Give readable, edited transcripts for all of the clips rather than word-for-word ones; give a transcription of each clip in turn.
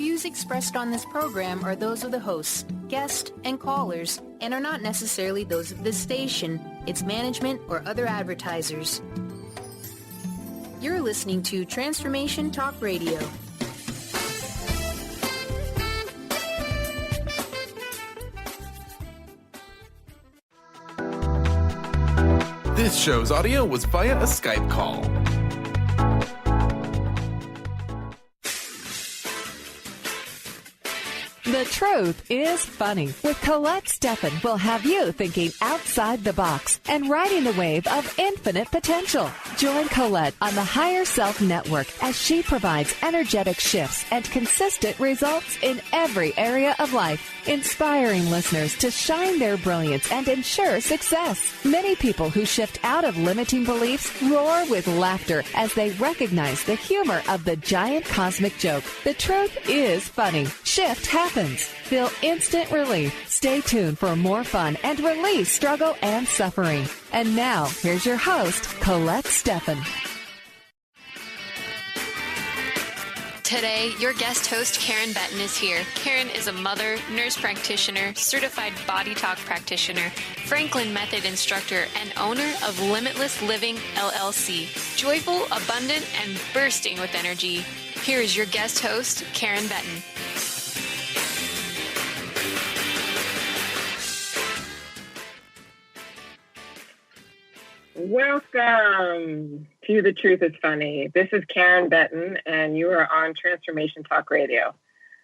views expressed on this program are those of the hosts, guests, and callers, and are not necessarily those of this station, its management, or other advertisers. You're listening to Transformation Talk Radio. This show's audio was via a Skype call. The Truth is Funny with Colette Steffen will have you thinking outside the box and riding the wave of infinite potential. Join Colette on the Higher Self Network as she provides energetic shifts and consistent results in every area of life, inspiring listeners to shine their brilliance and ensure success. Many people who shift out of limiting beliefs roar with laughter as they recognize the humor of the giant cosmic joke. The truth is funny. Shift happens. Feel instant relief. Stay tuned for more fun and release struggle and suffering. And now, here's your host, Colette Steffen. Today, your guest host, Karen Betten, is here. Karen is a mother, nurse practitioner, certified BodyTalk practitioner, Franklin Method instructor, and owner of Limitless Living, LLC. Joyful, abundant, and bursting with energy. Here is your guest host, Karen Betten. Welcome to The Truth is Funny. This is Karen Betten, and you are on Transformation Talk Radio.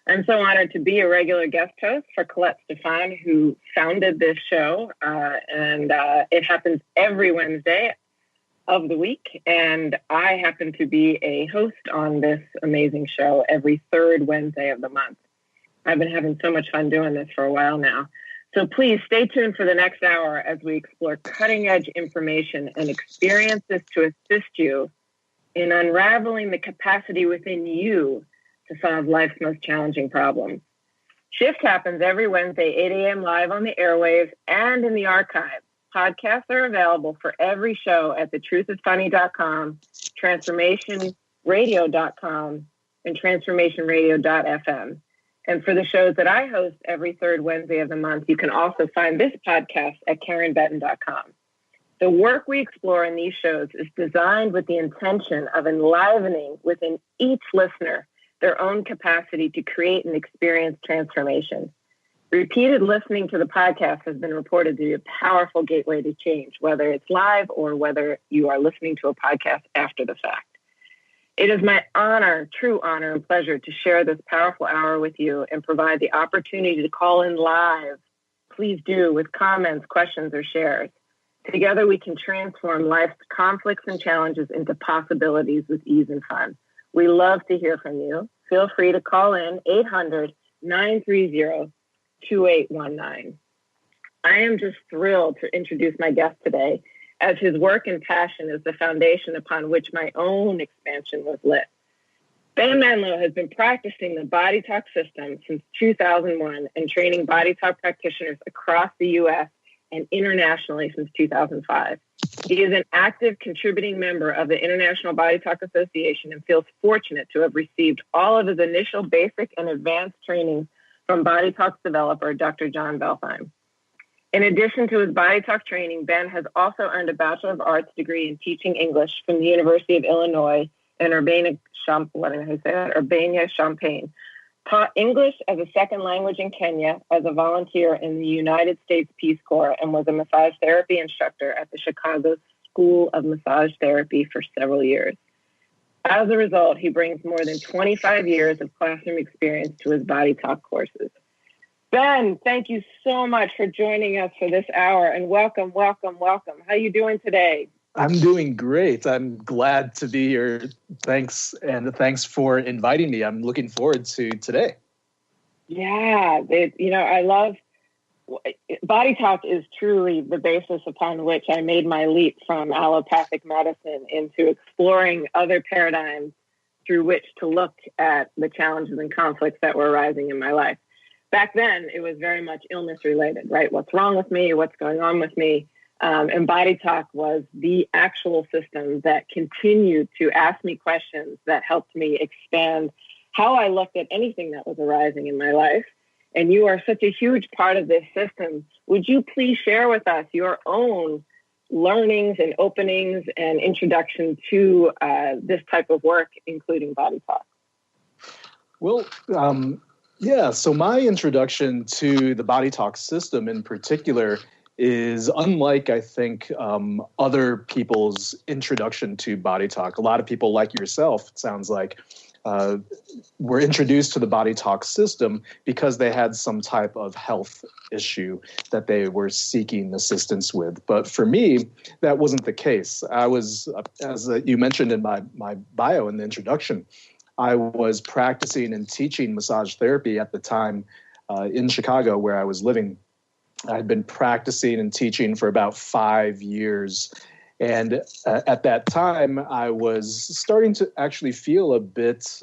I'm so honored to be a regular guest host for Colette Steffen, who founded this show, and it happens every Wednesday of the week, and I happen to be a host on this amazing show every third Wednesday of the month. I've been having so much fun doing this for a while now. So please stay tuned for the next hour as we explore cutting-edge information and experiences to assist you in unraveling the capacity within you to solve life's most challenging problems. Shift happens every Wednesday, 8 a.m. live on the airwaves and in the archive. Podcasts are available for every show at thetruthisfunny.com, transformationradio.com, and transformationradio.fm. And for the shows that I host every third Wednesday of the month, you can also find this podcast at karenbetten.com. The work we explore in these shows is designed with the intention of enlivening within each listener their own capacity to create and experience transformation. Repeated listening to the podcast has been reported to be a powerful gateway to change, whether it's live or whether you are listening to a podcast after the fact. It is my honor, true honor and pleasure to share this powerful hour with you and provide the opportunity to call in live. Please do, with comments, questions, or shares. Together we can transform life's conflicts and challenges into possibilities with ease and fun. We love to hear from you. Feel free to call in 800-930-2819. I am just thrilled to introduce my guest today, as his work and passion is the foundation upon which my own expansion was lit. Ben Manlow has been practicing the BodyTalk System since 2001 and training BodyTalk practitioners across the U.S. and internationally since 2005. He is an active contributing member of the International BodyTalk Association and feels fortunate to have received all of his initial basic and advanced training from BodyTalk's developer, Dr. John Beltheim. In addition to his BodyTalk training, Ben has also earned a Bachelor of Arts degree in teaching English from the University of Illinois in Urbana-Champaign, taught English as a second language in Kenya as a volunteer in the United States Peace Corps, and was a massage therapy instructor at the Chicago School of Massage Therapy for several years. As a result, he brings more than 25 years of classroom experience to his BodyTalk courses. Ben, thank you so much for joining us for this hour, and welcome, welcome, welcome. How are you doing today? I'm doing great. I'm glad to be here. Thanks, and thanks for inviting me. I'm looking forward to today. Yeah, I love BodyTalk is truly the basis upon which I made my leap from allopathic medicine into exploring other paradigms through which to look at the challenges and conflicts that were arising in my life. Back then, it was very much illness related, right? What's wrong with me? What's going on with me? And BodyTalk was the actual system that continued to ask me questions that helped me expand how I looked at anything that was arising in my life. And you are such a huge part of this system. Would you please share with us your own learnings and openings and introduction to this type of work, including BodyTalk? Well, so my introduction to the BodyTalk system in particular is unlike, I think, other people's introduction to BodyTalk. A lot of people like yourself, it sounds like, were introduced to the BodyTalk system because they had some type of health issue that they were seeking assistance with. But for me, that wasn't the case. I was, as you mentioned in my bio in the introduction, I was practicing and teaching massage therapy at the time in Chicago where I was living. I'd been practicing and teaching for about 5 years. And at that time, I was starting to actually feel a bit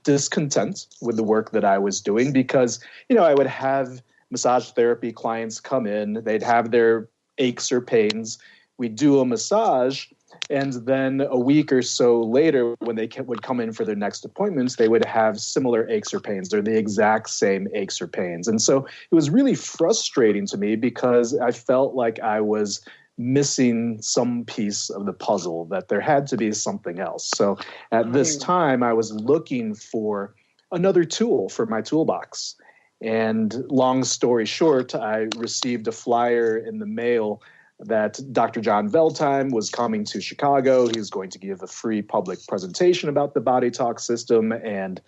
discontent with the work that I was doing because, I would have massage therapy clients come in, they'd have their aches or pains, we'd do a massage, and then a week or so later, when they would come in for their next appointments, they would have similar aches or pains or the exact same aches or pains. And so it was really frustrating to me because I felt like I was missing some piece of the puzzle, that there had to be something else. So at this time, I was looking for another tool for my toolbox. And long story short, I received a flyer in the mail that Dr. John Veltheim was coming to Chicago. He was going to give a free public presentation about the BodyTalk system and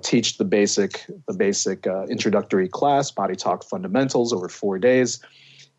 teach the basic introductory class, BodyTalk Fundamentals, over 4 days.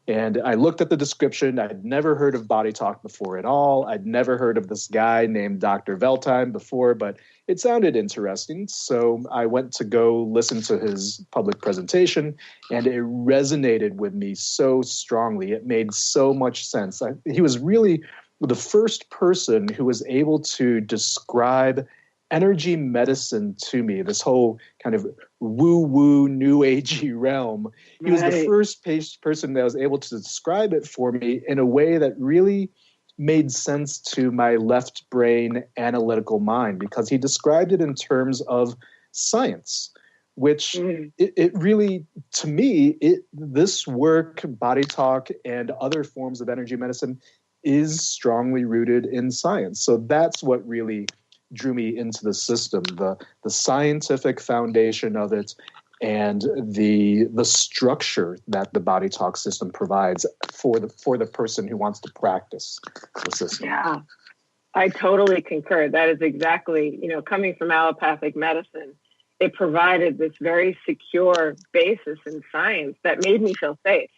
And I looked at the description. I'd never heard of BodyTalk before at all. I'd never heard of this guy named Dr. Veltheim before, but it sounded interesting. So I went to go listen to his public presentation, and it resonated with me so strongly. It made so much sense. He was really the first person who was able to describe energy medicine to me, this whole kind of woo-woo, new agey realm. He was the first person that was able to describe it for me in a way that really made sense to my left brain analytical mind, because he described it in terms of science, which it really, to me, this work, BodyTalk and other forms of energy medicine, is strongly rooted in science. So that's what really drew me into the system, the scientific foundation of it, and the structure that the BodyTalk system provides for the person who wants to practice the system. Yeah, I totally concur. That is exactly, coming from allopathic medicine, it provided this very secure basis in science that made me feel safe,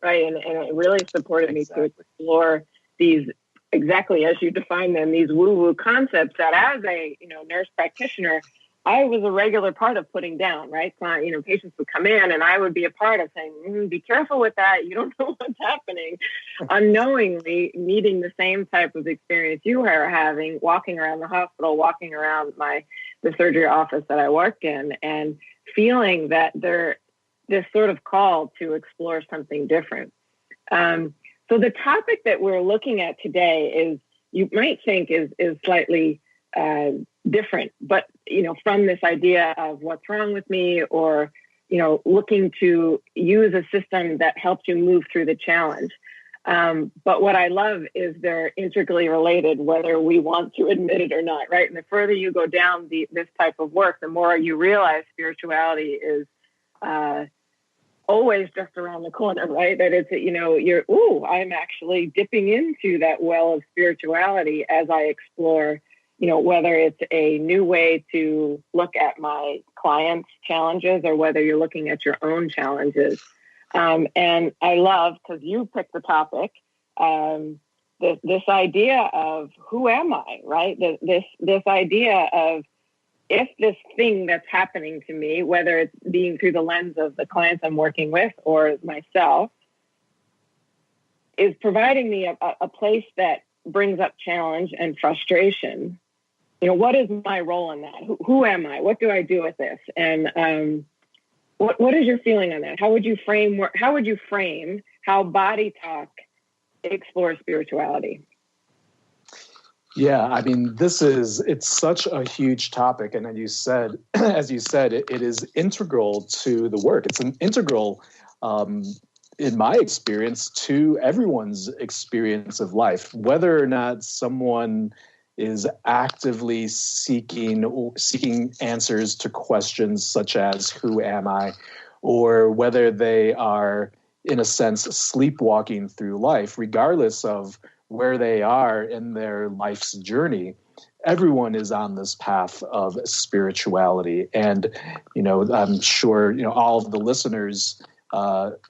right? And it really supported me to explore these, exactly as you define them, these woo-woo concepts that as a nurse practitioner, I was a regular part of putting down, right? Patients would come in and I would be a part of saying, be careful with that. You don't know what's happening. Unknowingly needing the same type of experience you are having, walking around the hospital, walking around the surgery office that I worked in, and feeling that this sort of call to explore something different. So the topic that we're looking at today is, you might think is slightly different, but, from this idea of what's wrong with me, or, looking to use a system that helps you move through the challenge. But what I love is they're integrally related, whether we want to admit it or not, right? And the further you go down this type of work, the more you realize spirituality is always just around the corner, right? That it's, I'm actually dipping into that well of spirituality as I explore, whether it's a new way to look at my clients' challenges or whether you're looking at your own challenges. And I love, because you picked the topic, this idea of who am I, right? This idea of, if this thing that's happening to me, whether it's being through the lens of the clients I'm working with or myself, is providing me a place that brings up challenge and frustration, what is my role in that? Who am I? What do I do with this? And what is your feeling on that? How would you frame how BodyTalk explores spirituality? Yeah, I mean, it's such a huge topic. And as you said, it is integral to the work. It's an integral, in my experience, to everyone's experience of life, whether or not someone is actively seeking answers to questions such as who am I, or whether they are, in a sense, sleepwalking through life, regardless of where they are in their life's journey. Everyone is on this path of spirituality. And, I'm sure, all of the listeners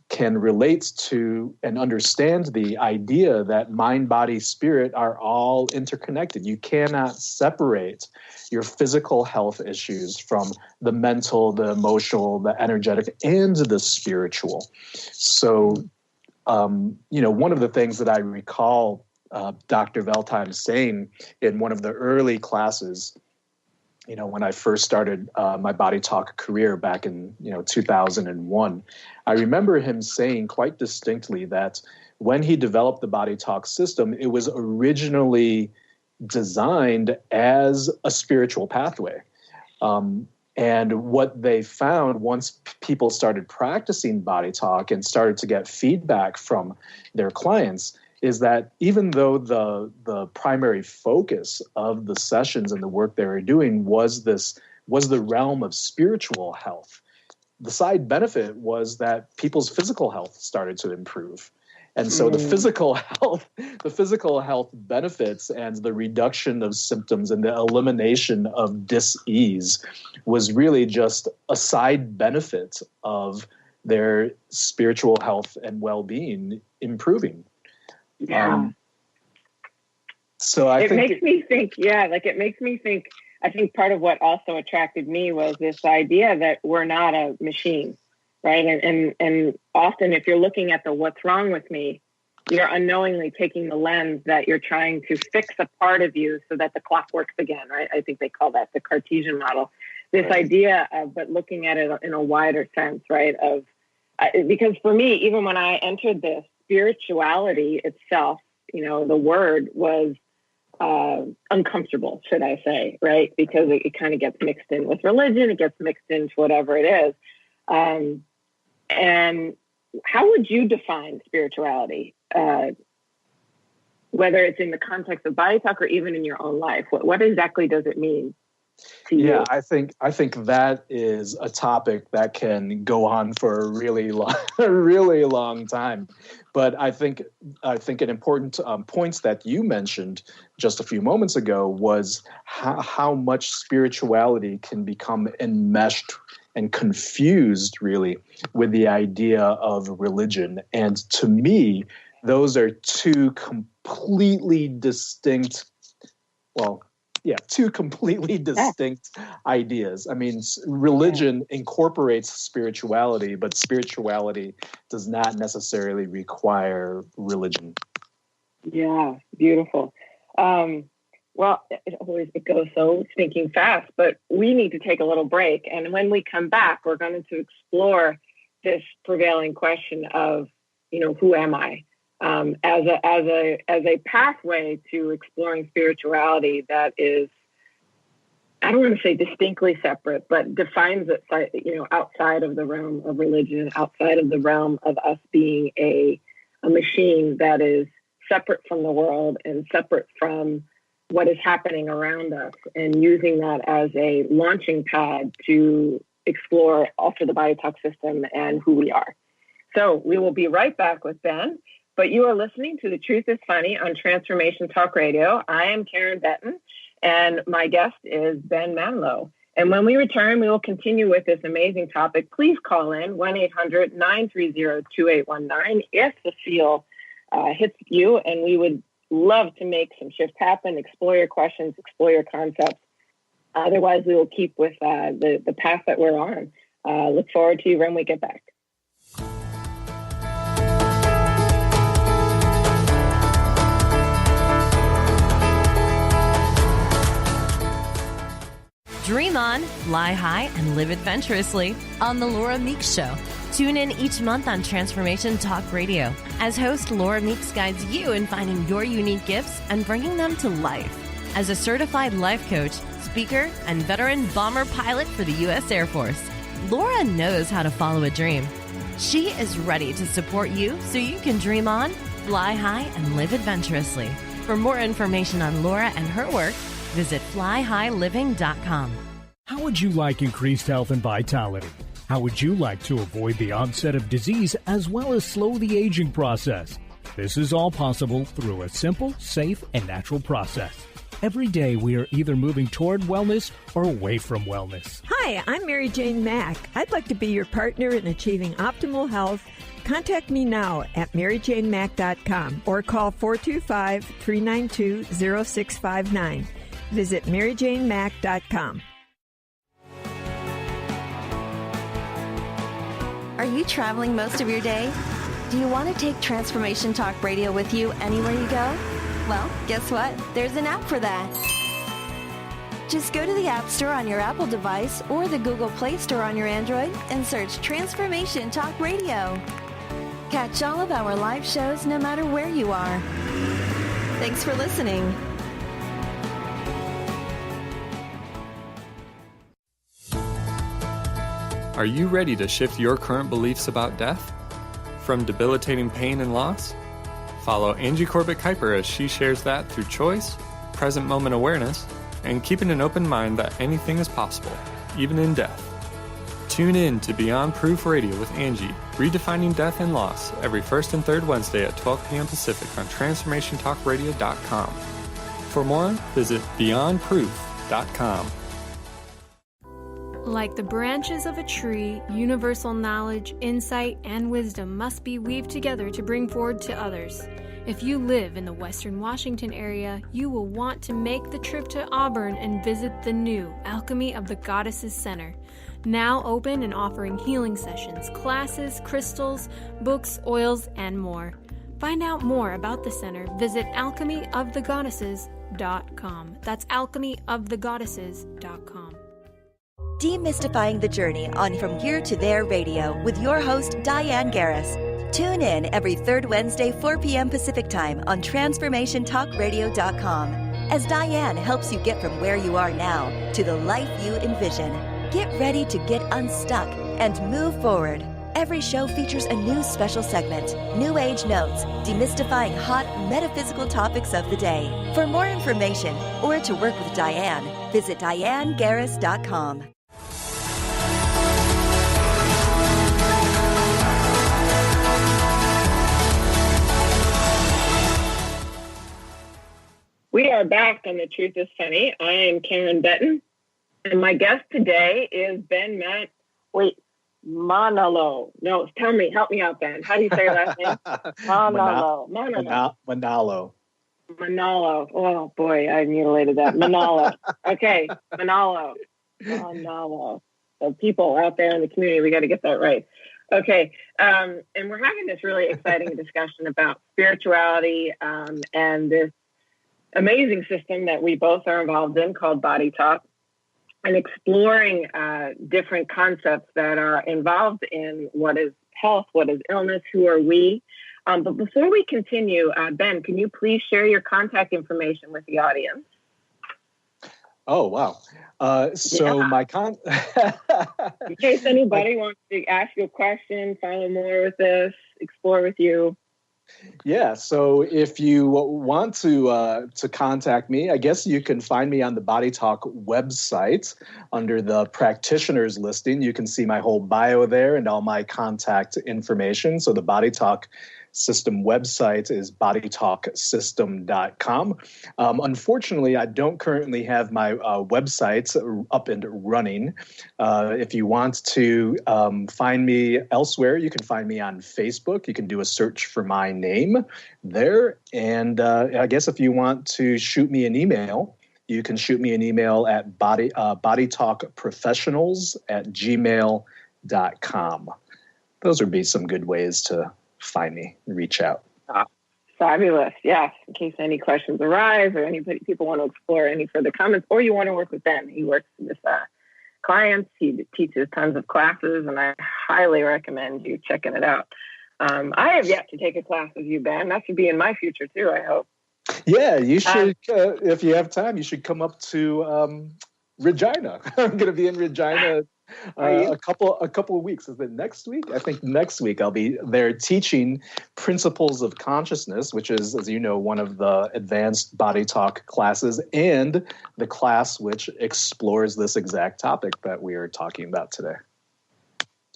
can relate to and understand the idea that mind, body, spirit are all interconnected. You cannot separate your physical health issues from the mental, the emotional, the energetic, and the spiritual. So, one of the things that I recall Dr. Veltheim saying in one of the early classes, when I first started my BodyTalk career back in 2001, I remember him saying quite distinctly that when he developed the BodyTalk system, it was originally designed as a spiritual pathway. And what they found once people started practicing BodyTalk and started to get feedback from their clients is that even though the primary focus of the sessions and the work they were doing was the realm of spiritual health, the side benefit was that people's physical health started to improve. And so the physical health benefits and the reduction of symptoms and the elimination of dis-ease was really just a side benefit of their spiritual health and well-being improving. Yeah. So I think makes me think, I think part of what also attracted me was this idea that we're not a machine, right? And often if you're looking at the what's wrong with me, you're unknowingly taking the lens that you're trying to fix a part of you so that the clock works again, right? I think they call that the Cartesian model. This idea of, but looking at it in a wider sense, right? Because for me, even when I entered this, spirituality itself, the word was uncomfortable, should I say, right? Because it kind of gets mixed in with religion, it gets mixed into whatever it is. And how would you define spirituality, whether it's in the context of BodyTalk or even in your own life? What exactly does it mean to you? Yeah, I think that is a topic that can go on for a really long time. But I think an important point that you mentioned just a few moments ago was how much spirituality can become enmeshed and confused, really, with the idea of religion. And to me, those are two completely distinct ideas. I mean, religion incorporates spirituality, but spirituality does not necessarily require religion. Yeah, beautiful. Well, it goes so stinking fast, but we need to take a little break. And when we come back, we're going to explore this prevailing question of, who am I? As a pathway to exploring spirituality that is, I don't want to say distinctly separate, but defines it, outside of the realm of religion, outside of the realm of us being a machine that is separate from the world and separate from what is happening around us, and using that as a launching pad to explore also the BodyTalk system and who we are. So we will be right back with Ben. But you are listening to The Truth is Funny on Transformation Talk Radio. I am Karen Betten, and my guest is Ben Manlow. And when we return, we will continue with this amazing topic. Please call in 1-800-930-2819 if the feel hits you, and we would love to make some shifts happen, explore your questions, explore your concepts. Otherwise, we will keep with the path that we're on. Look forward to you when we get back. Dream on, fly high, and live adventurously on The Laura Meeks Show. Tune in each month on Transformation Talk Radio as host Laura Meeks guides you in finding your unique gifts and bringing them to life. As a certified life coach, speaker, and veteran bomber pilot for the U.S. Air Force, Laura knows how to follow a dream. She is ready to support you so you can dream on, fly high, and live adventurously. For more information on Laura and her work, visit flyhighliving.com. How would you like increased health and vitality? How would you like to avoid the onset of disease as well as slow the aging process? This is all possible through a simple, safe, and natural process. Every day we are either moving toward wellness or away from wellness. Hi, I'm Mary Jane Mack. I'd like to be your partner in achieving optimal health. Contact me now at maryjanemack.com or call 425-392-0659. Visit maryjanemack.com. Are you traveling most of your day? Do you want to take Transformation Talk Radio with you anywhere you go? Well, guess what? There's an app for that. Just go to the App Store on your Apple device or the Google Play Store on your Android and search Transformation Talk Radio. Catch all of our live shows no matter where you are. Thanks for listening. Are you ready to shift your current beliefs about death? From debilitating pain and loss? Follow Angie Corbett-Kuiper as she shares that through choice, present moment awareness, and keeping an open mind that anything is possible, even in death. Tune in to Beyond Proof Radio with Angie, redefining death and loss, every first and third Wednesday at 12 p.m. Pacific on TransformationTalkRadio.com. For more, visit BeyondProof.com. Like the branches of a tree, universal knowledge, insight, and wisdom must be weaved together to bring forward to others. If you live in the Western Washington area, you will want to make the trip to Auburn and visit the new Alchemy of the Goddesses Center. Now open and offering healing sessions, classes, crystals, books, oils, and more. Find out more about the center. Visit alchemyofthegoddesses.com. That's alchemyofthegoddesses.com. Demystifying the Journey on From Here to There Radio with your host, Diane Garris. Tune in every third Wednesday, 4 p.m. Pacific Time on TransformationTalkRadio.com as Diane helps you get from where you are now to the life you envision. Get ready to get unstuck and move forward. Every show features a new special segment, New Age Notes, demystifying hot metaphysical topics of the day. For more information or to work with Diane, visit DianeGarris.com. We are back on The Truth is Funny. I am Karen Betten, and my guest today is Manalo. No, help me out, Ben. How do you say your last name? Manalo. Manalo. Oh, boy, I mutilated that. Manalo. Okay, Manalo. So people out there in the community, we got to get that right. Okay, and we're having this really exciting discussion about spirituality and this amazing system that we both are involved in called BodyTalk, and exploring different concepts that are involved in what is health, what is illness, who are we. But before we continue, Ben, can you please share your contact information with the audience? Oh, wow. In case anybody wants to ask you a question, follow more with this, explore with you. Yeah, so if you want to contact me, I guess you can find me on the BodyTalk website under the practitioners listing. You can see my whole bio there and all my contact information. So the BodyTalk System website is bodytalksystem.com. Unfortunately, I don't currently have my website up and running. If you want to find me elsewhere, you can find me on Facebook. You can do a search for my name there. And I guess if you want to shoot me an email, you can shoot me an email at bodytalkprofessionals@gmail.com. Those would be some good ways to find me and reach out. Fabulous. Yes. In case any questions arise or people want to explore any further comments, or you want to work with Ben. He works with clients. He teaches tons of classes, and I highly recommend you checking it out. I have yet to take a class with you, Ben. That should be in my future too, I hope. Yeah, you should. If you have time, you should come up to Regina. I'm going to be in Regina a couple of weeks. Is it next week? I think next week I'll be there teaching Principles of Consciousness, which is, as you know, one of the advanced body talk classes, and the class which explores this exact topic that we are talking about today.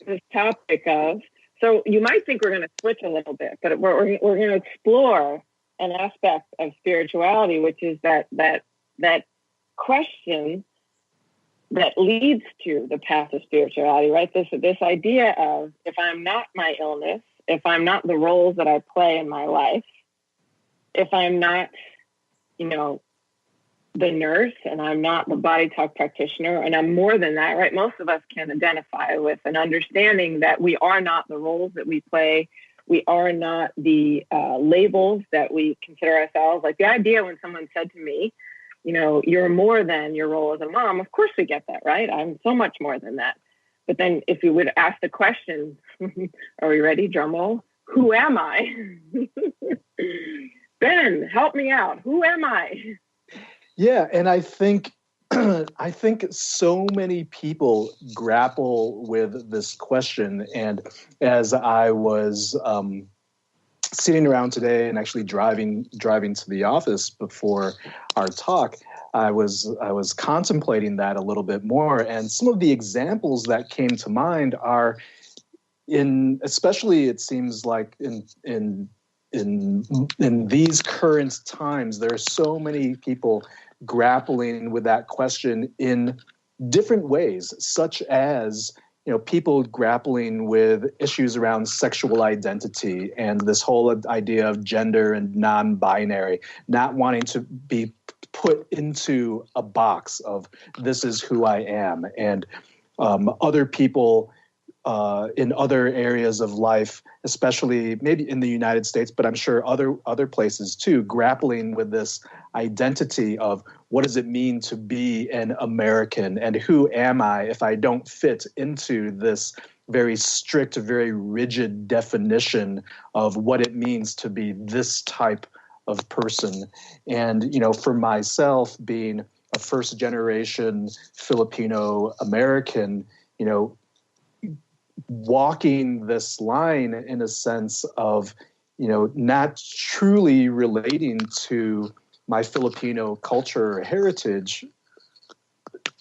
This topic of, so you might think we're going to switch a little bit, but we're going to explore an aspect of spirituality, which is that question that leads to the path of spirituality, right? This idea of, if I'm not my illness, if I'm not the roles that I play in my life, if I'm not, the nurse, and I'm not the body talk practitioner, and I'm more than that, right? Most of us can identify with an understanding that we are not the roles that we play. We are not the labels that we consider ourselves. Like the idea when someone said to me, you're more than your role as a mom. Of course we get that, right? I'm so much more than that. But then if you would ask the question, are we ready? Drum roll. Who am I? Ben, help me out. Who am I? Yeah, and I think so many people grapple with this question. And as I was sitting around today and actually driving to the office before our talk, I was contemplating that a little bit more. And some of the examples that came to mind are especially it seems like in these current times, there are so many people grappling with that question in different ways, such as people grappling with issues around sexual identity and this whole idea of gender and non-binary, not wanting to be put into a box of this is who I am, and other people in other areas of life, especially maybe in the United States, but I'm sure other places too, grappling with this identity of what does it mean to be an American, and who am I if I don't fit into this very strict, very rigid definition of what it means to be this type of person. And, for myself, being a first generation Filipino American, walking this line in a sense of, not truly relating to my Filipino culture or heritage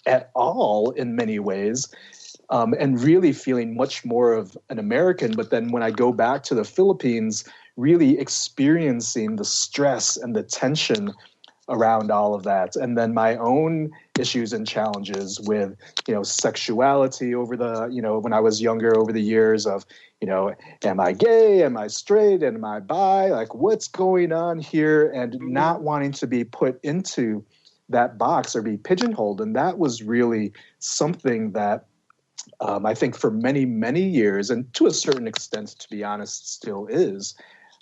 at all in many ways, and really feeling much more of an American. But then when I go back to the Philippines, really experiencing the stress and the tension around all of that. And then my own issues and challenges with, sexuality over the, when I was younger, over the years of, am I gay? Am I straight? Am I bi? Like, what's going on here? And not wanting to be put into that box or be pigeonholed. And that was really something that I think for many, many years, and to a certain extent, to be honest, still is,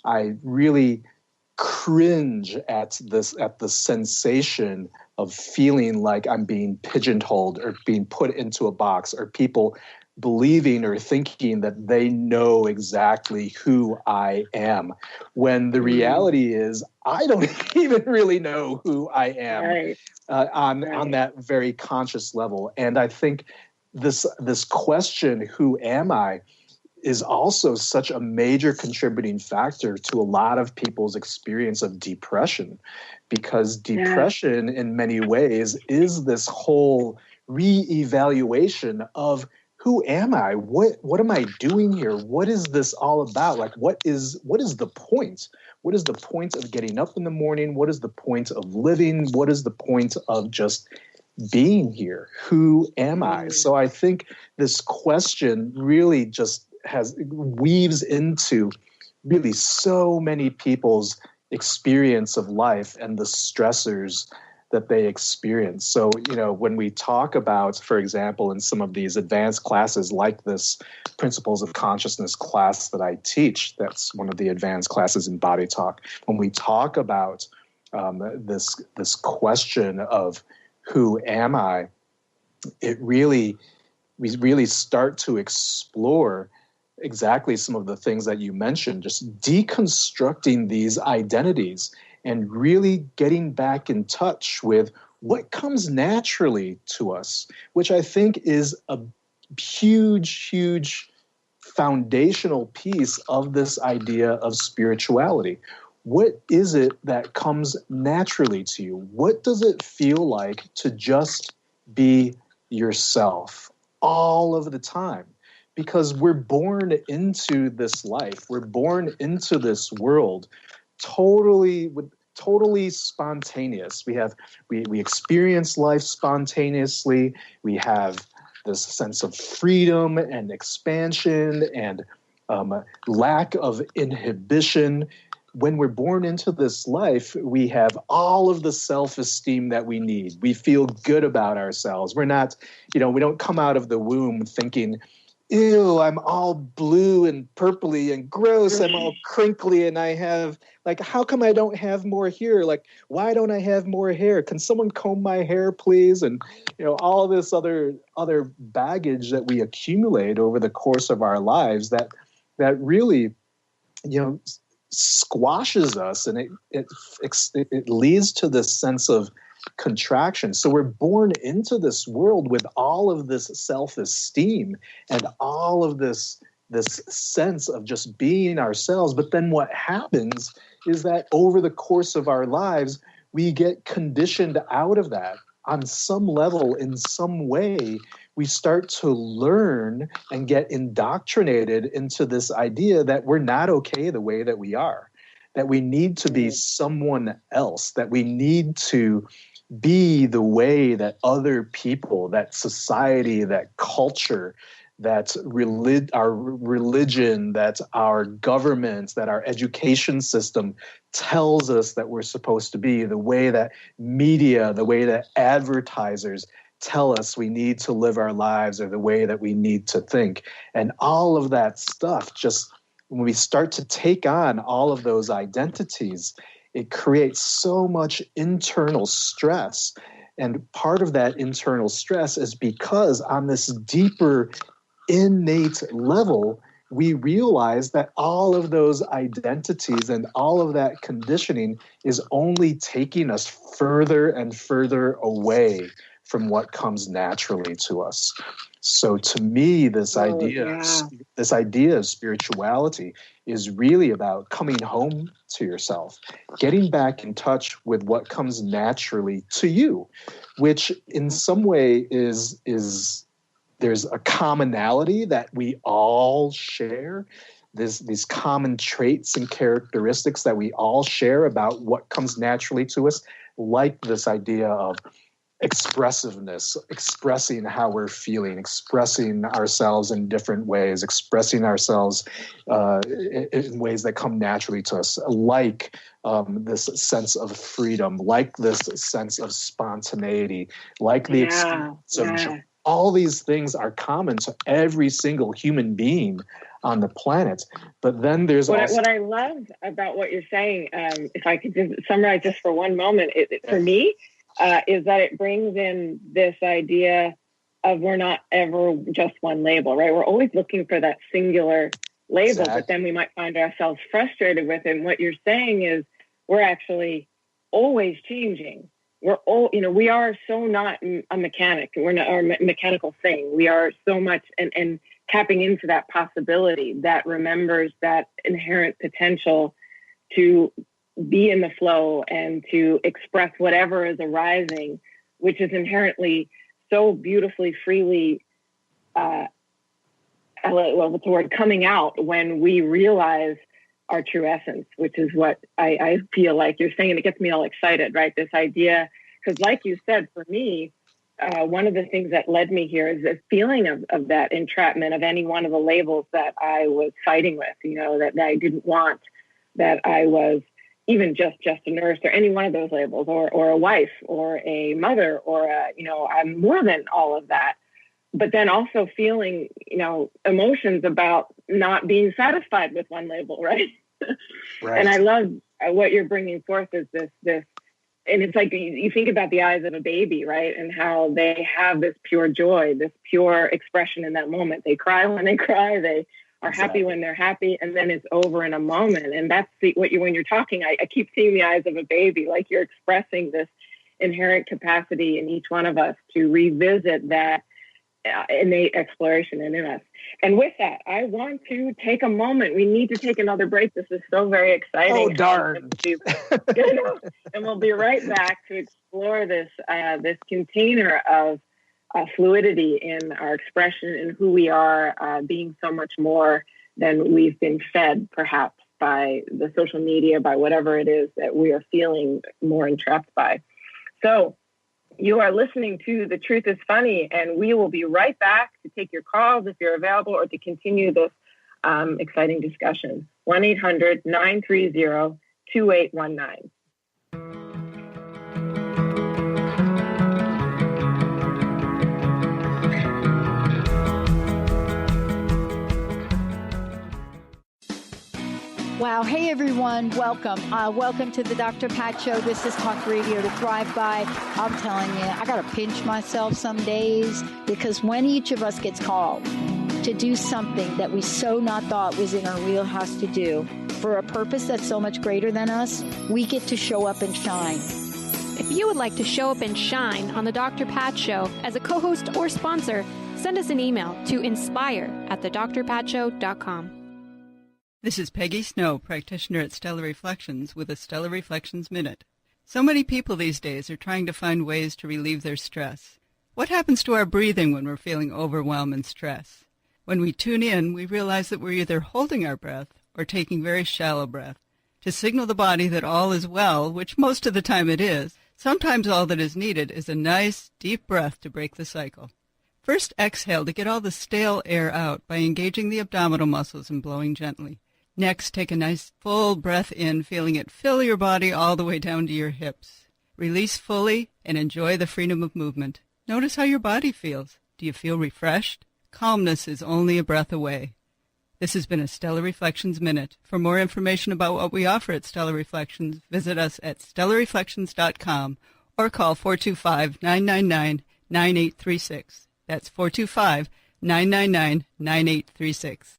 I really cringe at the sensation of feeling like I'm being pigeonholed or being put into a box, or people believing or thinking that they know exactly who I am, when the reality is I don't even really know who I am on that very conscious level. And I think this question, who am I, is also such a major contributing factor to a lot of people's experience of depression, because depression in many ways is this whole reevaluation of who am I? What am I doing here? What is this all about? Like, what is the point? What is the point of getting up in the morning? What is the point of living? What is the point of just being here? Who am I? So I think this question really just weaves into really so many people's experience of life and the stressors that they experience. So, when we talk about, for example, in some of these advanced classes like this Principles of Consciousness class that I teach, that's one of the advanced classes in Body Talk, when we talk about this question of who am I, we really start to explore exactly some of the things that you mentioned, just deconstructing these identities and really getting back in touch with what comes naturally to us, which I think is a huge, huge foundational piece of this idea of spirituality. What is it that comes naturally to you? What does it feel like to just be yourself all of the time? Because we're born into this life, we're born into this world totally spontaneous. We experience life spontaneously. We have this sense of freedom and expansion and lack of inhibition. When we're born into this life, we have all of the self-esteem that we need. We feel good about ourselves. We're not, we don't come out of the womb thinking, ew, I'm all blue and purpley and gross. I'm all crinkly and I have, how come I don't have more hair? Why don't I have more hair? Can someone comb my hair, please? And, all this other baggage that we accumulate over the course of our lives that really, squashes us, and it leads to this sense of contraction. So we're born into this world with all of this self-esteem and all of this sense of just being ourselves. But then what happens is that over the course of our lives, we get conditioned out of that. On some level, in some way, we start to learn and get indoctrinated into this idea that we're not okay the way that we are, that we need to be someone else, that we need to be the way that other people, that society, that culture, that our religion, that our government, that our education system tells us that we're supposed to be, the way that media, the way that advertisers tell us we need to live our lives, or the way that we need to think. And all of that stuff, just when we start to take on all of those identities, it creates so much internal stress. And part of that internal stress is because on this deeper innate level, we realize that all of those identities and all of that conditioning is only taking us further and further away from what comes naturally to us. So to me, this idea of spirituality is really about coming home to yourself, getting back in touch with what comes naturally to you, which in some way is there's a commonality that we all share. There's these common traits and characteristics that we all share about what comes naturally to us, like this idea of expressiveness, expressing how we're feeling, expressing ourselves in different ways, expressing ourselves in ways that come naturally to us, like this sense of freedom, like this sense of spontaneity, like the experience of joy. All these things are common to every single human being on the planet. But then there's what I love about what you're saying, if I could just summarize just for one moment, for me, is that it brings in this idea of we're not ever just one label, right? We're always looking for that singular label, but then we might find ourselves frustrated with it. And what you're saying is we're actually always changing. We are so not a mechanic. We're not a mechanical thing. We are so much and tapping into that possibility that remembers that inherent potential to be in the flow and to express whatever is arising, which is inherently so beautifully, freely, what's the word, coming out when we realize our true essence, which is what I feel like you're saying. It gets me all excited, right? This idea, because like you said, for me, one of the things that led me here is this feeling of that entrapment of any one of the labels that I was fighting with, that I didn't want, that I was even just a nurse or any one of those labels, or a wife or a mother, or I'm more than all of that. But then also feeling, emotions about not being satisfied with one label, right? Right. And I love what you're bringing forth is this, and it's like you think about the eyes of a baby, right? And how they have this pure joy, this pure expression in that moment. They cry when they cry. They are happy when they're happy, and then it's over in a moment. And that's when you're talking, I keep seeing the eyes of a baby, like you're expressing this inherent capacity in each one of us to revisit that innate exploration in us. And with that, I want to take a moment. We need to take another break. This is so very exciting. Oh, darn. And we'll be right back to explore this container of fluidity in our expression and who we are, being so much more than we've been fed, perhaps, by the social media, by whatever it is that we are feeling more entrapped by. So you are listening to The Truth is Funny, and we will be right back to take your calls if you're available or to continue this exciting discussion. 1-800-930-2819. Wow. Hey, everyone. Welcome. Welcome to the Dr. Pat Show. This is Talk Radio to Thrive By. I'm telling you, I got to pinch myself some days, because when each of us gets called to do something that we so not thought was in our wheelhouse to do for a purpose that's so much greater than us, we get to show up and shine. If you would like to show up and shine on the Dr. Pat Show as a co-host or sponsor, send us an email to inspire@thedrpatshow.com. This is Peggy Snow, practitioner at Stellar Reflections, with a Stellar Reflections Minute. So many people these days are trying to find ways to relieve their stress. What happens to our breathing when we're feeling overwhelm and stress? When we tune in, we realize that we're either holding our breath or taking very shallow breath to signal the body that all is well, which most of the time it is. Sometimes all that is needed is a nice, deep breath to break the cycle. First, exhale to get all the stale air out by engaging the abdominal muscles and blowing gently. Next, take a nice full breath in, feeling it fill your body all the way down to your hips. Release fully and enjoy the freedom of movement. Notice how your body feels. Do you feel refreshed? Calmness is only a breath away. This has been a Stellar Reflections Minute. For more information about what we offer at Stellar Reflections, visit us at stellarreflections.com or call 425-999-9836. That's 425-999-9836.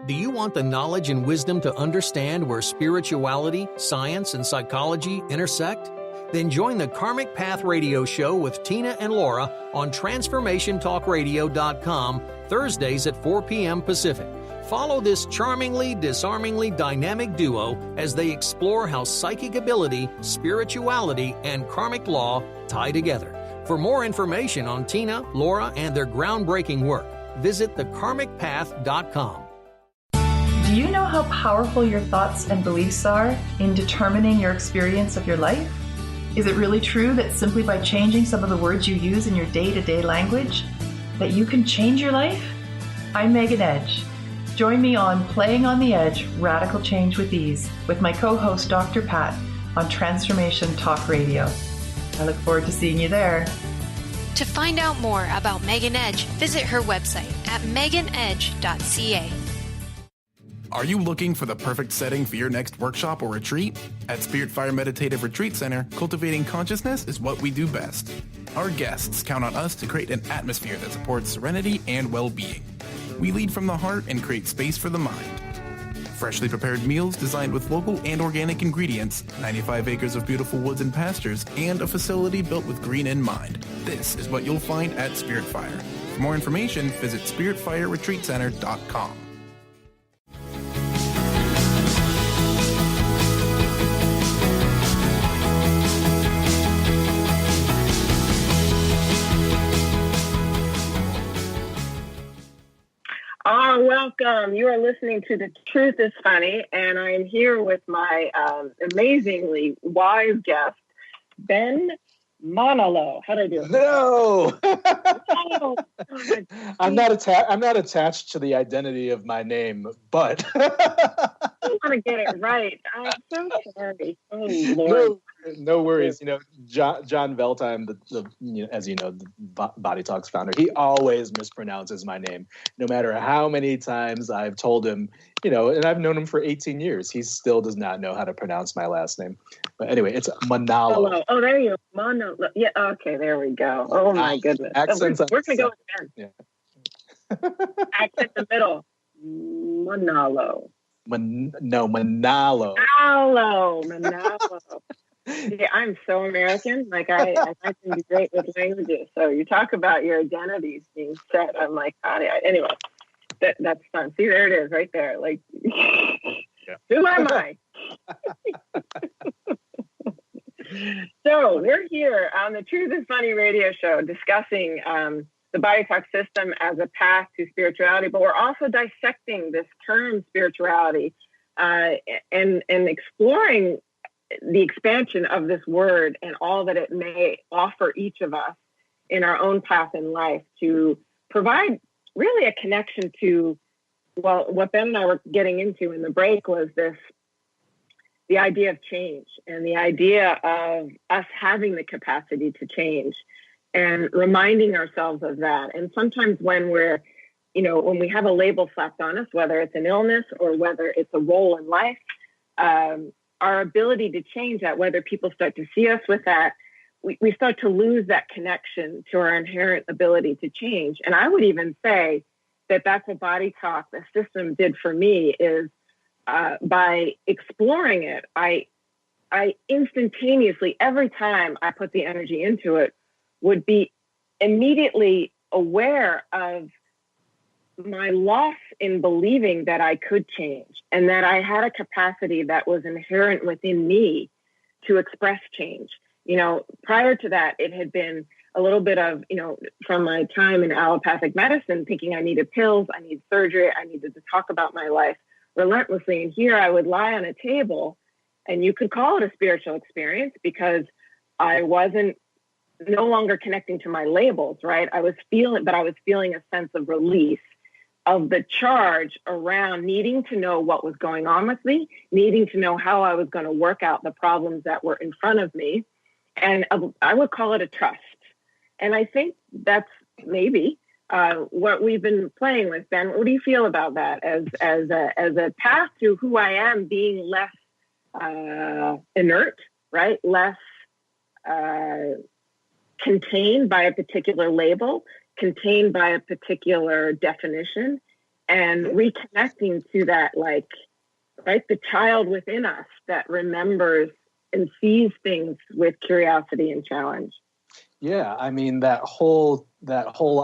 Do you want the knowledge and wisdom to understand where spirituality, science, and psychology intersect? Then join the Karmic Path Radio Show with Tina and Laura on TransformationTalkRadio.com Thursdays at 4 p.m. Pacific. Follow this charmingly, disarmingly dynamic duo as they explore how psychic ability, spirituality, and karmic law tie together. For more information on Tina, Laura, and their groundbreaking work, visit thekarmicpath.com. Do you know how powerful your thoughts and beliefs are in determining your experience of your life? Is it really true that simply by changing some of the words you use in your day-to-day language, that you can change your life? I'm Megan Edge. Join me on Playing on the Edge, Radical Change with Ease, with my co-host Dr. Pat on Transformation Talk Radio. I look forward to seeing you there. To find out more about Megan Edge, visit her website at meganedge.ca. Are you looking for the perfect setting for your next workshop or retreat? At Spirit Fire Meditative Retreat Center, cultivating consciousness is what we do best. Our guests count on us to create an atmosphere that supports serenity and well-being. We lead from the heart and create space for the mind. Freshly prepared meals designed with local and organic ingredients, 95 acres of beautiful woods and pastures, and a facility built with green in mind. This is what you'll find at Spirit Fire. For more information, visit spiritfireretreatcenter.com. Welcome. You are listening to The Truth is Funny, and I'm here with my amazingly wise guest, Ben Monolo. How'd I do it? No! Oh, I'm not attached to the identity of my name, but I want to get it right. I'm so sorry. Oh, Lord. No worries. You know, John Veltheim, as you know, the BodyTalk's founder, he always mispronounces my name. No matter how many times I've told him, and I've known him for 18 years, he still does not know how to pronounce my last name. But anyway, it's Manalo. Hello. Oh, there you go. Monolo. Yeah, okay, there we go. Oh, my goodness. Accents. We're going to go with Ben. Yeah. Accent the middle. Manalo. Manalo. Manalo. Yeah, I'm so American. Like I can be great with languages. So you talk about your identities being set. I'm like, anyway, that's fun. See, there it is, right there. Like, who am I? So we're here on the Truth is Funny radio show discussing the BodyTalk System as a path to spirituality, but we're also dissecting this term spirituality and exploring the expansion of this word and all that it may offer each of us in our own path in life to provide really a connection to, well, what Ben and I were getting into in the break was the idea of change and the idea of us having the capacity to change and reminding ourselves of that. And sometimes when we're, when we have a label slapped on us, whether it's an illness or whether it's a role in life, our ability to change that, whether people start to see us with that, we start to lose that connection to our inherent ability to change. And I would even say that that's what BodyTalk, the system, did for me is by exploring it, I instantaneously, every time I put the energy into it, would be immediately aware of my loss in believing that I could change and that I had a capacity that was inherent within me to express change. Prior to that, it had been a little bit of, from my time in allopathic medicine, thinking I needed pills, I needed surgery, I needed to talk about my life relentlessly. And here I would lie on a table, and you could call it a spiritual experience because I wasn't no longer connecting to my labels, right? I was feeling a sense of release of the charge around needing to know what was going on with me, needing to know how I was going to work out the problems that were in front of me. And I would call it a trust. And I think that's maybe what we've been playing with, Ben. What do you feel about that as a path to who I am being less inert, right? Less contained by a particular label, contained by a particular definition, and reconnecting to that, the child within us that remembers and sees things with curiosity and challenge. Yeah, I mean that whole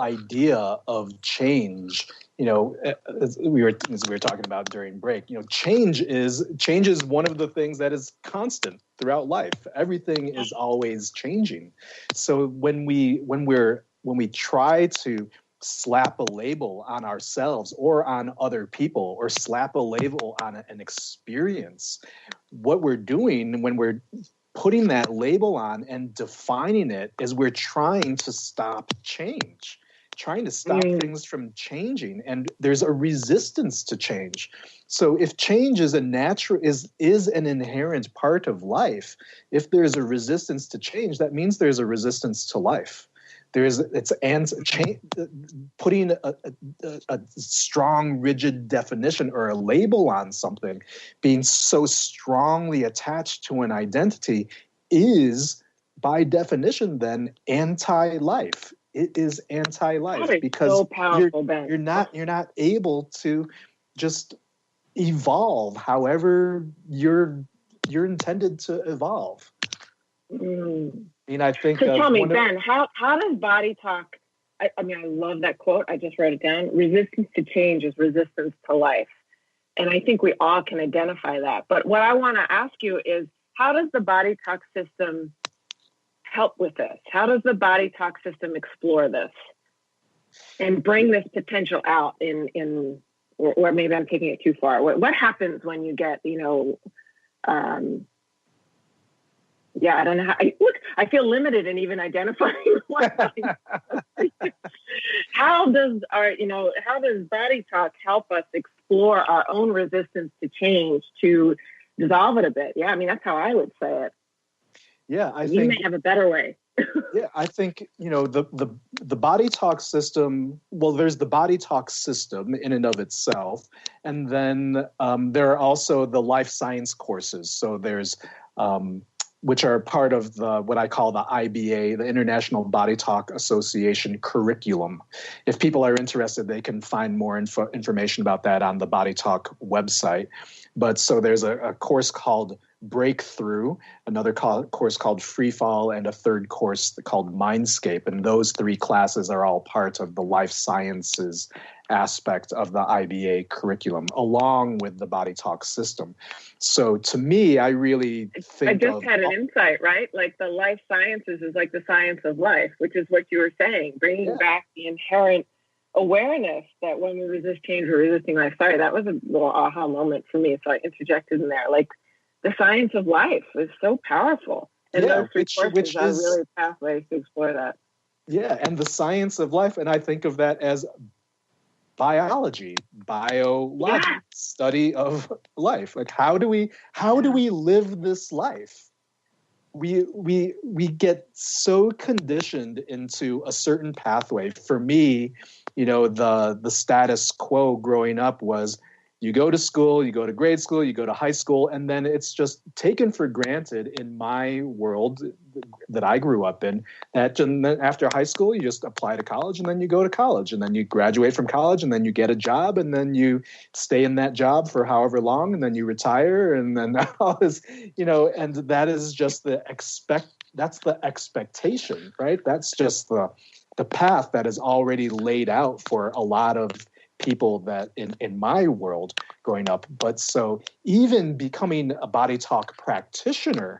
idea of change. As we were talking about during break. Change is one of the things that is constant throughout life. Everything is always changing. So when we try to slap a label on ourselves or on other people or slap a label on an experience, what we're doing when we're putting that label on and defining it is we're trying to stop change, trying to stop things from changing. And there's a resistance to change. So if change is an inherent part of life, if there's a resistance to change, that means there's a resistance to life. Putting a strong, rigid definition or a label on something, being so strongly attached to an identity, is by definition then anti-life. It is anti-life because so powerful, you're not able to just evolve however you're intended to evolve. I think. So tell me, Ben, how does BodyTalk? I love that quote. I just wrote it down. Resistance to change is resistance to life, and I think we all can identify that. But what I want to ask you is, how does the BodyTalk system help with this? How does the BodyTalk system explore this and bring this potential out in or maybe I'm taking it too far. What happens when you get, I don't know how. I feel limited in even identifying what. How does BodyTalk help us explore our own resistance to change, to dissolve it a bit? Yeah, that's how I would say it. Yeah, I think you may have a better way. Yeah, I think the BodyTalk system. Well, there's the BodyTalk system in and of itself, and then there are also the life science courses. So there's which are part of what I call the IBA, the International BodyTalk Association curriculum. If people are interested, they can find more information about that on the BodyTalk website. But so there's a course called Breakthrough, another course called Freefall, and a third course called Mindscape. And those three classes are all part of the life sciences aspect of the IBA curriculum, along with the BodyTalk system. So to me, I really think I just had an insight, right? Like the life sciences is like the science of life, which is what you were saying, bringing back the inherent awareness that when we resist change, we're resisting life. Sorry, that was a little aha moment for me. So I interjected in there. Like the science of life is so powerful. And those three courses are really pathways to explore that. Yeah, and the science of life. And I think of that as biology, biology, study of life. Like how do we live this life? We get so conditioned into a certain pathway. For me, the status quo growing up was you go to school, you go to grade school, you go to high school, and then it's just taken for granted in my world that I grew up in that after high school, you just apply to college and then you go to college and then you graduate from college and then you get a job and then you stay in that job for however long and then you retire and then all this, and that is just that's the expectation, right? That's just the path that is already laid out for a lot of people that in my world growing up. But so even becoming a BodyTalk practitioner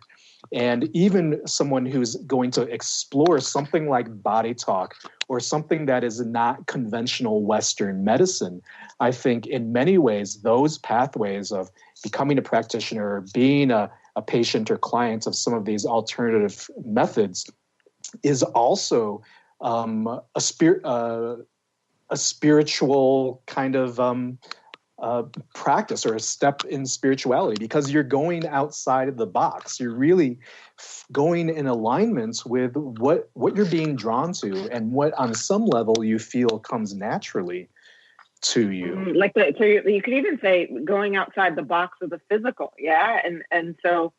and even someone who's going to explore something like BodyTalk or something that is not conventional Western medicine, I think in many ways those pathways of becoming a practitioner, being a patient or client of some of these alternative methods is also a spiritual kind of practice or a step in spirituality, because you're going outside of the box. You're really going in alignment with what you're being drawn to and what on some level you feel comes naturally to you. So you could even say going outside the box of the physical. Yeah. And so,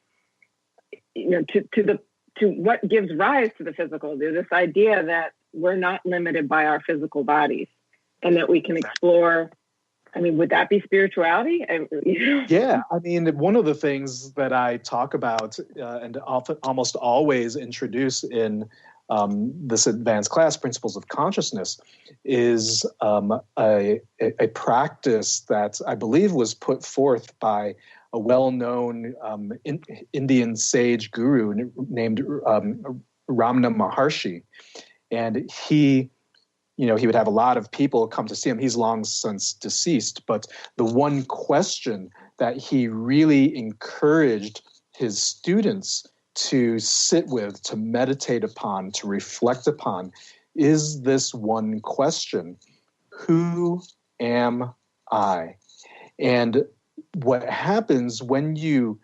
to what gives rise to the physical, there's this idea that we're not limited by our physical bodies and that we can explore. I mean, would that be spirituality? Yeah. I mean, one of the things that I talk about and often almost always introduce in this advanced class, Principles of Consciousness, is a practice that I believe was put forth by a well-known Indian sage guru named Ramana Maharshi. And he would have a lot of people come to see him. He's long since deceased, but the one question that he really encouraged his students to sit with, to meditate upon, to reflect upon, is this one question: who am I? And what happens when you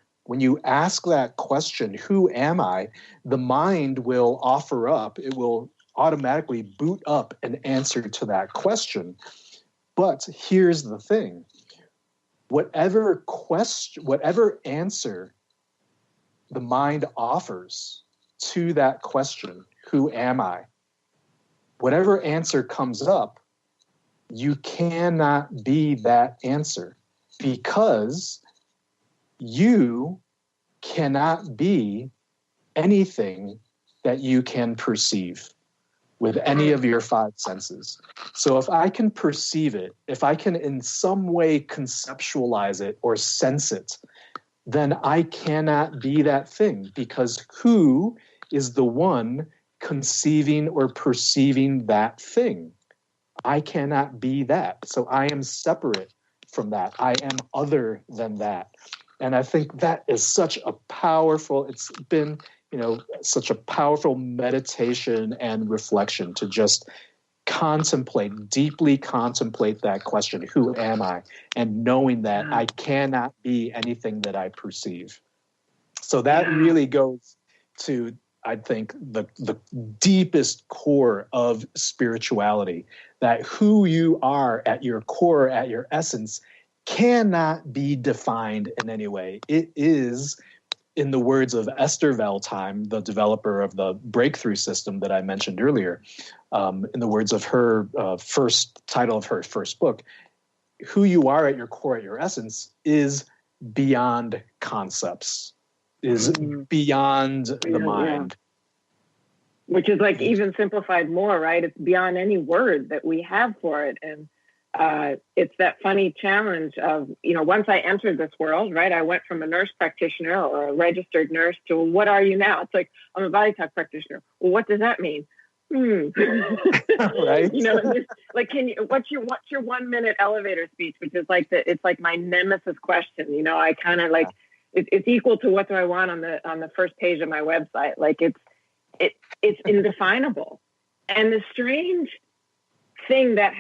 ask that question, who am I, the mind will offer up, it will automatically boot up an answer to that question. But here's the thing: whatever answer the mind offers to that question, who am I, whatever answer comes up, you cannot be that answer, because you cannot be anything that you can perceive with any of your five senses. So if I can perceive it, if I can in some way conceptualize it or sense it, then I cannot be that thing, because who is the one conceiving or perceiving that thing? I cannot be that. So I am separate from that. I am other than that. And I think that is such a powerful, it's been, such a powerful meditation and reflection to just deeply contemplate that question, who am I? And knowing that I cannot be anything that I perceive. So that really goes to, I think, the deepest core of spirituality, that who you are at your core, at your essence, cannot be defined in any way. It is in the words of Esther Veltheim, the developer of the breakthrough system that I mentioned earlier, in the words of her first title of her first book, who you are at your core, at your essence, is beyond concepts, is beyond the mind. Which is like even simplified more, right? It's beyond any word that we have for it. And it's that funny challenge of, once I entered this world, right, I went from a nurse practitioner or a registered nurse to, what are you now? It's like, I'm a BodyTalk practitioner. Well, what does that mean? Right. Like, what's your 1 minute elevator speech, which is like it's like my nemesis question. I kind of like, it's equal to what do I want on the first page of my website. Like it's indefinable. And the strange thing that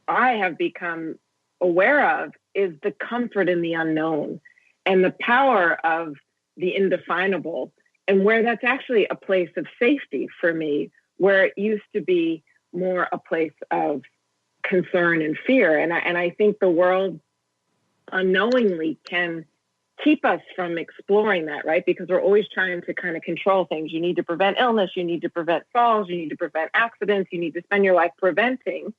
I have become aware of is the comfort in the unknown and the power of the indefinable, and where that's actually a place of safety for me, where it used to be more a place of concern and fear. And I think the world unknowingly can keep us from exploring that, right? Because we're always trying to kind of control things. You need to prevent illness. You need to prevent falls. You need to prevent accidents. You need to spend your life preventing,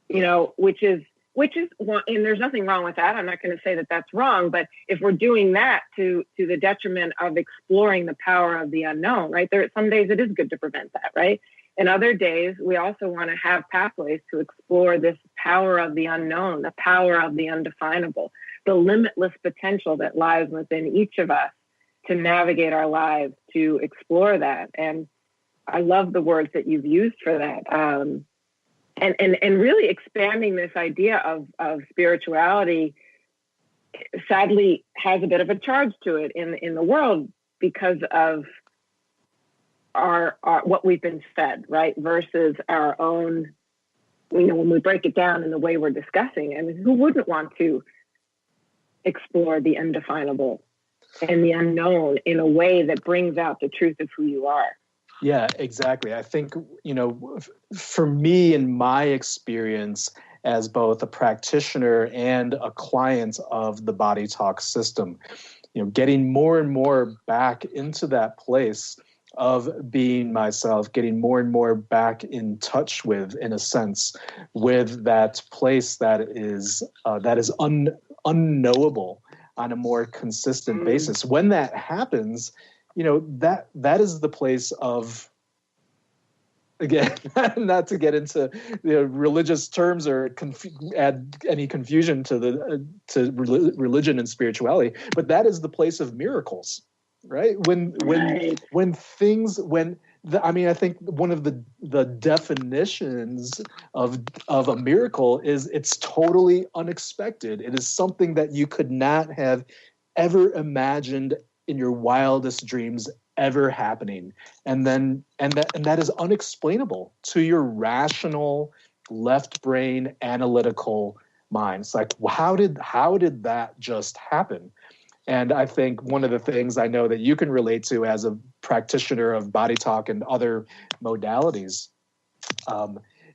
which is, and there's nothing wrong with that. I'm not going to say that that's wrong, but if we're doing that to the detriment of exploring the power of the unknown, right? Some days it is good to prevent that, right? And other days we also want to have pathways to explore this power of the unknown, the power of the undefinable, the limitless potential that lies within each of us to navigate our lives, to explore that. And I love the words that you've used for that. And really expanding this idea of spirituality, sadly, has a bit of a charge to it in the world because of our what we've been fed, right? Versus our own, when we break it down in the way we're discussing. I mean, who wouldn't want to explore the undefinable and the unknown in a way that brings out the truth of who you are? Yeah, exactly. I think, for me, in my experience as both a practitioner and a client of the BodyTalk system, getting more and more back into that place of being myself, getting more and more back in touch with, in a sense, with that place that is unknowable on a more consistent basis. When that happens, that is the place of, again, not to get into religious terms or add any confusion to religion and spirituality, but that is the place of miracles, right? I think one of the definitions of a miracle is it's totally unexpected. It is something that you could not have ever imagined in your wildest dreams ever happening, and that is unexplainable to your rational left brain analytical mind. It's like, how did that just happen? And I think one of the things I know that you can relate to as a practitioner of BodyTalk and other modalities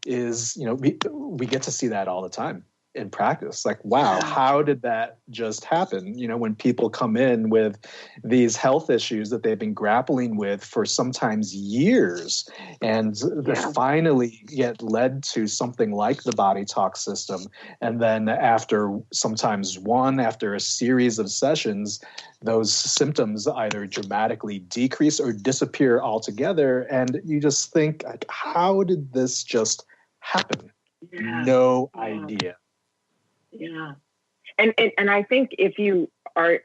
is, we get to see that all the time in practice. Like, wow, how did that just happen? When people come in with these health issues that they've been grappling with for sometimes years, and they finally get led to something like the BodyTalk system. And then after a series of sessions, those symptoms either dramatically decrease or disappear altogether. And you just think, like, how did this just happen? No idea. Yeah. And I think if you are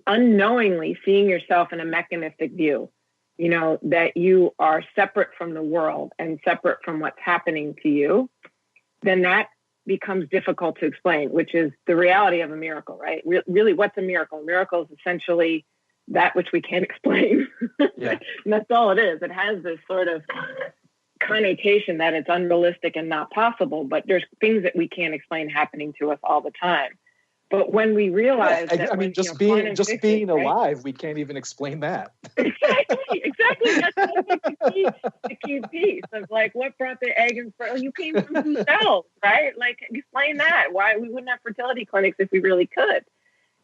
unknowingly seeing yourself in a mechanistic view, that you are separate from the world and separate from what's happening to you, then that becomes difficult to explain, which is the reality of a miracle, right? Really, what's a miracle? A miracle is essentially that which we can't explain. Yeah. And that's all it is. It has this sort of connotation that it's unrealistic and not possible, but there's things that we can't explain happening to us all the time. But when we realize just being alive, we can't even explain that. Exactly. That's the key piece of like, what brought the egg and you came from two cells, right? Like, explain that. Why we wouldn't have fertility clinics if we really could.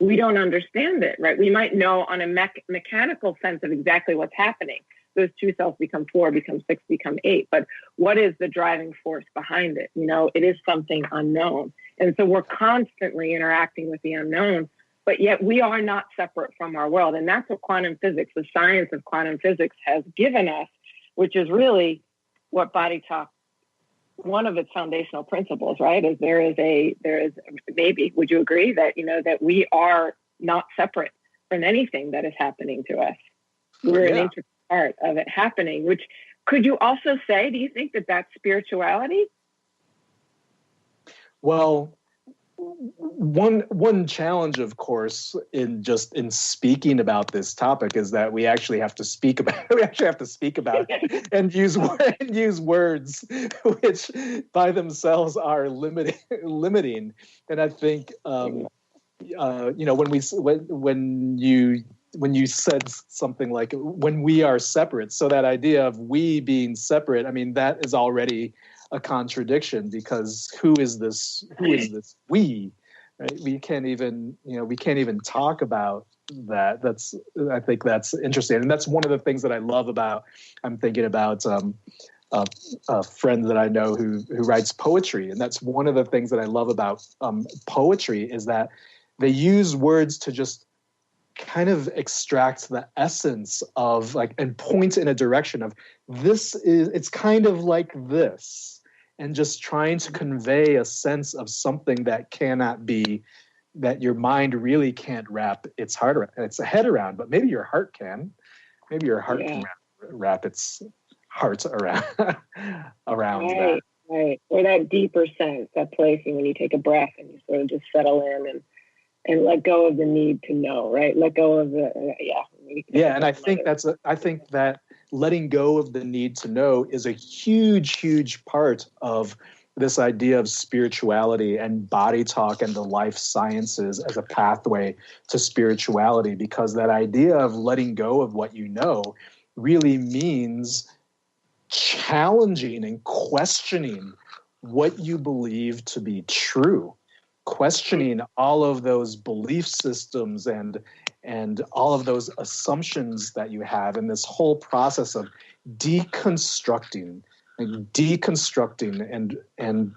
we don't understand it, right? We might know on a mechanical sense of exactly what's happening. Those 2 cells become 4, become 6, become 8. But what is the driving force behind it? It is something unknown. And so we're constantly interacting with the unknown, but yet we are not separate from our world. And that's what quantum physics, the science of quantum physics, has given us, which is really what BodyTalk, one of its foundational principles, right? Is there is maybe, would you agree that, that we are not separate from anything that is happening to us? We're an integral part of it happening, which could you also say, do you think that that's spirituality? Well, one challenge, of course, in speaking about this topic is that we actually have to speak about it and use words which by themselves are limiting. And I think when you said something like when we are separate, so that idea of we being separate, I mean, that is already a contradiction, because who is this we, right? We can't even talk about that. I think that's interesting. And that's one of the things that I love about, I'm thinking about a friend that I know who writes poetry. And that's one of the things that I love about poetry, is that they use words to just kind of extract the essence of and point in a direction of it's kind of like this, and just trying to convey a sense of something that cannot be, that your mind really can't wrap its head around, but maybe your heart can. Maybe your heart can wrap its heart around that. Right. Or that deeper sense, that place when you take a breath and you sort of just settle in and let go of the need to know, right? Let go of the, and I think that letting go of the need to know is a huge, huge part of this idea of spirituality and BodyTalk and the life sciences as a pathway to spirituality, because that idea of letting go of what you know really means challenging and questioning what you believe to be true, questioning all of those belief systems and all of those assumptions that you have, in this whole process of deconstructing and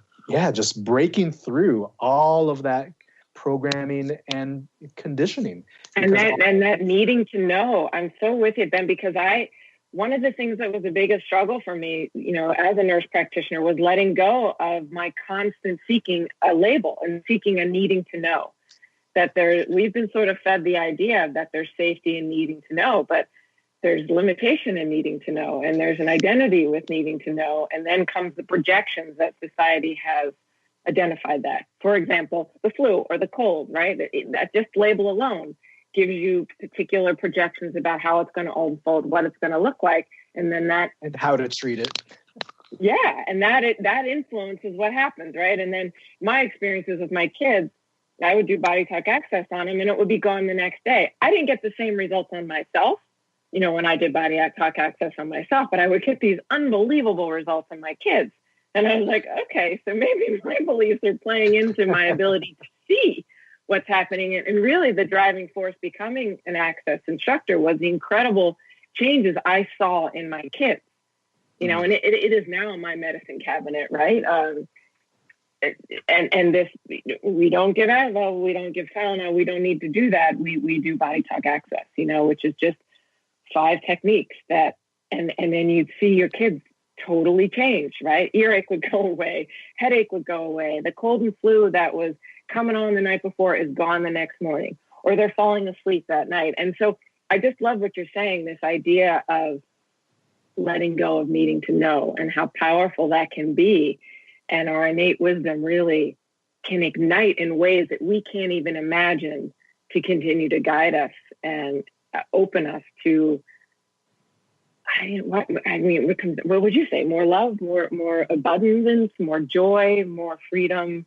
just breaking through all of that programming and conditioning. And that needing to know. I'm so with you, Ben, because one of the things that was the biggest struggle for me, as a nurse practitioner, was letting go of my constant seeking a label and seeking a needing to know. That we've been sort of fed the idea that there's safety in needing to know, but there's limitation in needing to know, and there's an identity with needing to know, and then comes the projections that society has identified that. For example, the flu or the cold, right? That just label alone gives you particular projections about how it's going to unfold, what it's going to look like, and how to treat it. Yeah, and that influences what happens, right? And then my experiences with my kids, I would do BodyTalk Access on them and it would be gone the next day. I didn't get the same results on myself, when I did BodyTalk Access on myself, but I would get these unbelievable results on my kids. And I was like, okay, so maybe my beliefs are playing into my ability to see what's happening. And really the driving force becoming an Access instructor was the incredible changes I saw in my kids, and it is now in my medicine cabinet, right? And this, we don't give Advil, we don't give Tylenol, we don't need to do that. We do BodyTalk Access, which is just 5 techniques that, and then you'd see your kids totally change, right? Earache would go away, headache would go away. The cold and flu that was coming on the night before is gone the next morning, or they're falling asleep that night. And so I just love what you're saying, this idea of letting go of needing to know and how powerful that can be. And our innate wisdom really can ignite in ways that we can't even imagine to continue to guide us and open us to, what would you say? More love, more abundance, more joy, more freedom.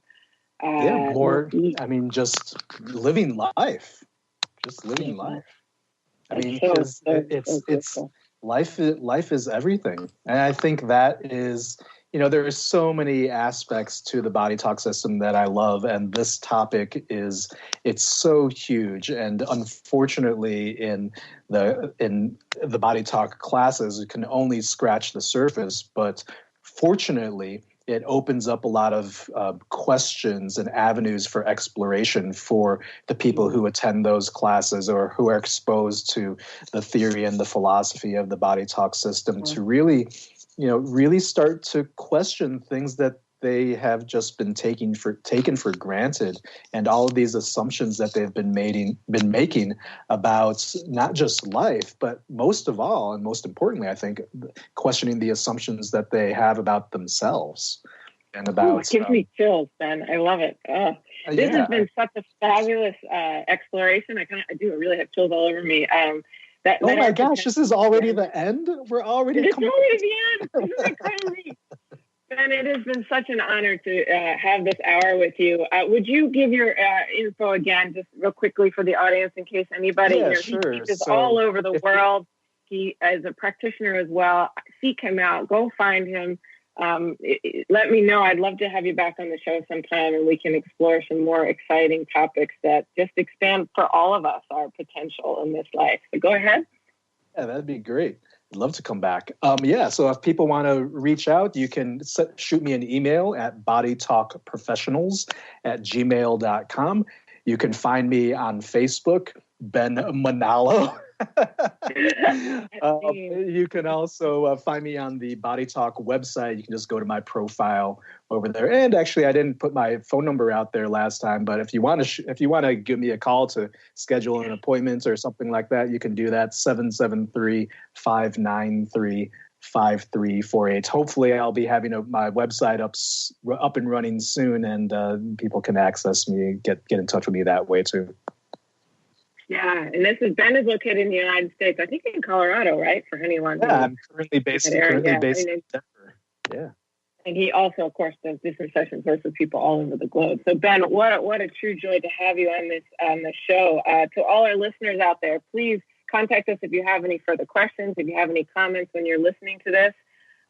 Just living life. Just living life. I mean, because life is everything. And I think that is, there are so many aspects to the BodyTalk system that I love, and this topic it's so huge. And unfortunately, in the BodyTalk classes, it can only scratch the surface. But fortunately, it opens up a lot of questions and avenues for exploration for the people who attend those classes or who are exposed to the theory and the philosophy of the BodyTalk system to really start to question things that they have just been taken for granted, and all of these assumptions that they've been making about not just life, but most of all, and most importantly, I think, questioning the assumptions that they have about themselves and about. It gives me chills, Ben. I love it. This has been such a fabulous exploration. I really have chills all over me. Oh my gosh, this is already the end? We're already It's already the end. Isn't that crazy? Ben, it has been such an honor to have this hour with you. Would you give your info again, just real quickly for the audience, in case anybody sure. He teaches all over the world. He is a practitioner as well. Seek him out. Go find him. Let me know. I'd love to have you back on the show sometime, and we can explore some more exciting topics that just expand for all of us our potential in this life. So go ahead. Yeah, that'd be great. I'd love to come back. So if people want to reach out, you can shoot me an email at bodytalkprofessionals@gmail.com. You can find me on Facebook, Ben Manalo. You can also find me on the BodyTalk website. You can just go to my profile over there. And actually, I didn't put my phone number out there last time, but if you want to give me a call to schedule an appointment or something like that, you can do that. 773-593-5348. Hopefully, I'll be having my website up and running soon, and people can access me, get in touch with me that way too. Yeah, and Ben is located in the United States. I think in Colorado, right? For anyone. Yeah, I'm currently based in Denver. Yeah. And he also, of course, does different sessions with people all over the globe. So Ben, what a true joy to have you on the show. To all our listeners out there, please contact us if you have any further questions, if you have any comments when you're listening to this.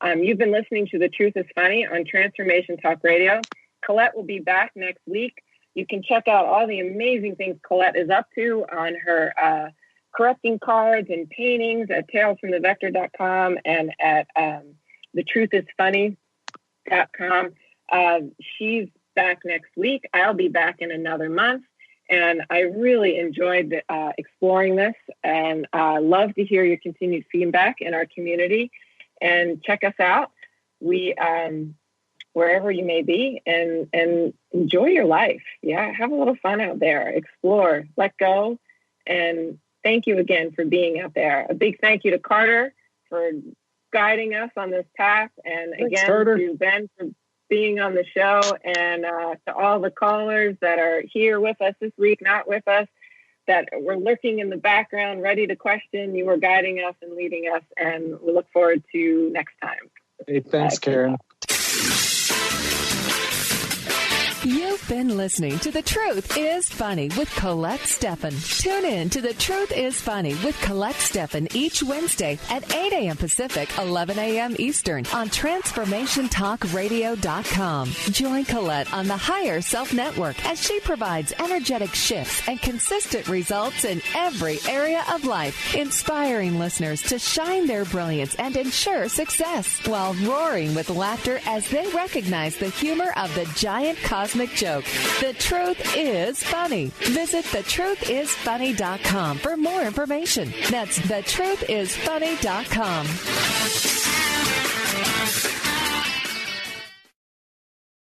You've been listening to The Truth is Funny on Transformation Talk Radio. Colette will be back next week. You can check out all the amazing things Colette is up to on her correcting cards and paintings at talesfromthevector.com and at thetruthisfunny.com. She's back next week. I'll be back in another month. And I really enjoyed exploring this, and love to hear your continued feedback in our community. And check us out. We wherever you may be, and enjoy your life. Yeah, have a little fun out there. Explore, let go, and thank you again for being out there. A big thank you to Carter for guiding us on this path, and thanks, again Carter. To Ben for being on the show, and to all the callers that are here with us this week, not with us, that were lurking in the background, ready to question. You were guiding us and leading us, and we look forward to next time. Hey, thanks, Karen. You've been listening to The Truth is Funny with Colette Steffen. Tune in to The Truth is Funny with Colette Steffen each Wednesday at 8 a.m. Pacific, 11 a.m. Eastern on TransformationTalkRadio.com. Join Colette on the Higher Self Network as she provides energetic shifts and consistent results in every area of life, inspiring listeners to shine their brilliance and ensure success while roaring with laughter as they recognize the humor of the giant cosmic joke. The Truth is Funny. Visit thetruthisfunny.com for more information. That's thetruthisfunny.com.